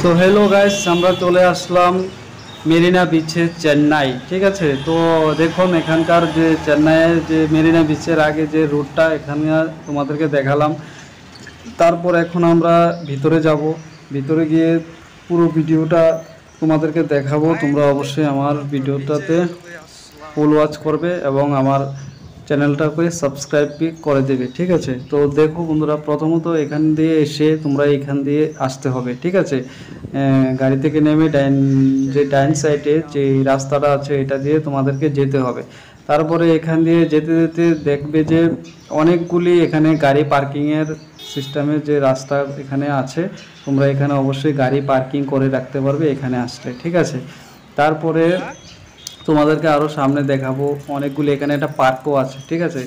তো hello guys, আমরা চলে আসলাম মেরিনা বিচে, চেন্নাই। ঠিক আছে, তো দেখুন এখানকার যে চেন্নাইয়ের যে মেরিনা বিচের আগে যে রুটটা এখানে তোমাদেরকে দেখালাম। তারপর এখন আমরা ভিতরে যাব, ভিতরে গিয়ে পুরো ভিডিওটা তোমাদেরকে দেখাবো। তোমরা অবশ্যই আমার ভিডিওটাতে ফুল ওয়াচ করবে এবং আমার চ্যানেলটাকে সাবস্ক্রাইব করে দেবে। ঠিক আছে, তো দেখো বন্ধুরা, প্রথমত এখান দিয়ে এসে তোমরা এখান দিয়ে আসতে হবে। ঠিক আছে, গাড়ি থেকে নেমে ডাইন সাইডে যে রাস্তাটা আছে এটা দিয়ে তোমাদেরকে যেতে হবে। তারপরে এখান দিয়ে যেতে যেতে দেখবে যে অনেকগুলি এখানে গাড়ি পার্কিংয়ের সিস্টেমের যে রাস্তা এখানে আছে। তোমরা এখানে অবশ্যই গাড়ি পার্কিং করে রাখতে পারবে এখানে আসলে। ঠিক আছে, তারপরে তোমাদেরকে আরও সামনে দেখাবো অনেকগুলি, এখানে একটা পার্কও আছে। ঠিক আছে,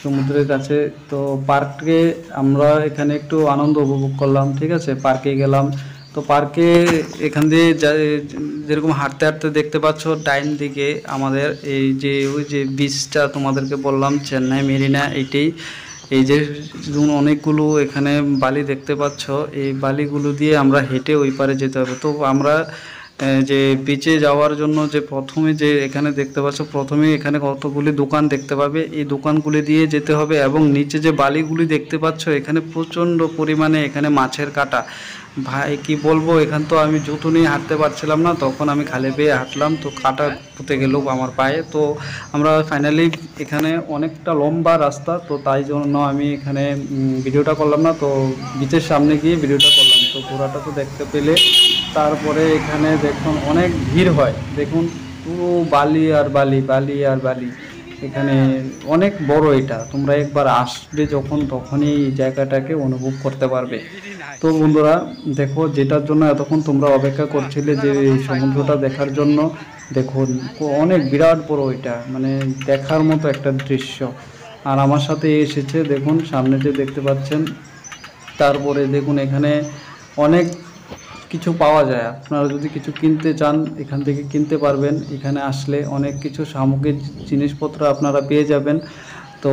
সমুদ্রের কাছে। তো পার্কে আমরা এখানে একটু আনন্দ উপভোগ করলাম। ঠিক আছে, পার্কে গেলাম। তো পার্কে এখান দিয়ে যেরকম হাঁটতে হাঁটতে দেখতে পাচ্ছ ডাইন দিকে আমাদের এই যে ওই যে বিচটা তোমাদেরকে বললাম চেন্নাই মেরিনা, এইটাই। এই যে অনেকগুলো এখানে বালি দেখতে পাচ্ছ, এই বালিগুলো দিয়ে আমরা হেঁটে ওই পারে যেতে হবে। তো আমরা যে বিচে যাওয়ার জন্য যে প্রথমে যে এখানে দেখতে পাচ্ছ, প্রথমে এখানে কতগুলি দোকান দেখতে পাবে, এই দোকানগুলি দিয়ে যেতে হবে। এবং নিচে যে বালিগুলি দেখতে পাচ্ছ এখানে প্রচণ্ড পরিমাণে এখানে মাছের কাঁটা। ভাই কি বলবো, এখান তো আমি জুতো নিয়ে হাঁটতে পারছিলাম না, তখন আমি খালি পেয়ে হাঁটলাম, তো কাঁটা পুঁতে গেল আমার পায়ে। তো আমরা ফাইনালি এখানে অনেকটা লম্বা রাস্তা, তো তাই জন্য আমি এখানে ভিডিওটা করলাম না, তো বিচের সামনে গিয়ে ভিডিওটা করলাম। তো ঘোড়াটা তো দেখতে পেলে। তারপরে এখানে দেখুন অনেক ভিড় হয়, দেখুন পুরো বালি আর বালি, বালি আর বালি। এখানে অনেক বড়, এটা তোমরা একবার আসবে যখন তখনই এই জায়গাটাকে অনুভব করতে পারবে। তো বন্ধুরা দেখো, যেটার জন্য এতক্ষণ তোমরা অপেক্ষা করছিলে যে এই সমুদ্রটা দেখার জন্য, দেখুন অনেক বিরাট বড়, এটা মানে দেখার মতো একটা দৃশ্য। আর আমার সাথে এসেছে, দেখুন সামনে যে দেখতে পাচ্ছেন। তারপরে দেখুন এখানে অনেক কিছু পাওয়া যায়, আপনারা যদি কিছু কিনতে চান এখান থেকে কিনতে পারবেন। এখানে আসলে অনেক কিছু সামগ্রিক জিনিসপত্র আপনারা পেয়ে যাবেন। তো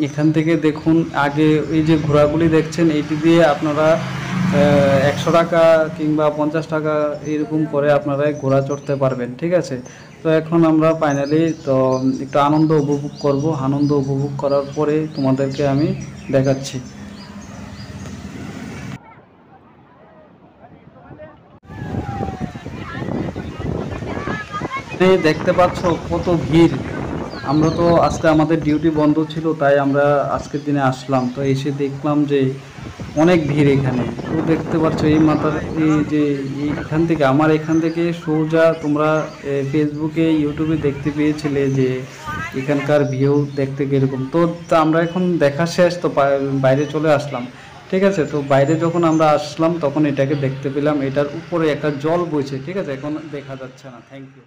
এখান থেকে দেখুন আগে এই যে ঘোড়াগুলি দেখছেন, এইটি দিয়ে আপনারা 100 টাকা কিংবা 50 টাকা এরকম করে আপনারা ঘোড়া চড়তে পারবেন। ঠিক আছে, তো এখন আমরা ফাইনালি তো একটু আনন্দ উপভোগ করব। আনন্দ উপভোগ করার পরে তোমাদেরকে আমি দেখাচ্ছি। দেখতে পাচ্ছ কত ভিড়। আমরা তো আজকে আমাদের ডিউটি বন্ধ ছিল, তাই আমরা আজকের দিনে আসলাম। তো এসে দেখলাম যে অনেক ভিড় এখানে। তো দেখতে পাচ্ছ এই মাথার এই যে এখান থেকে এখান থেকে সোজা তোমরা ফেসবুকে ইউটিউবে দেখতে পেয়েছিলে যে এখানকার ভিউ দেখতে কীরকম। তো আমরা এখন দেখা শেষ, তো বাইরে চলে আসলাম। ঠিক আছে, তো বাইরে যখন আমরা আসলাম তখন এটাকে দেখতে পেলাম, এটার উপরে একটা জল বইছে। ঠিক আছে, এখন দেখা যাচ্ছে না। Thank you.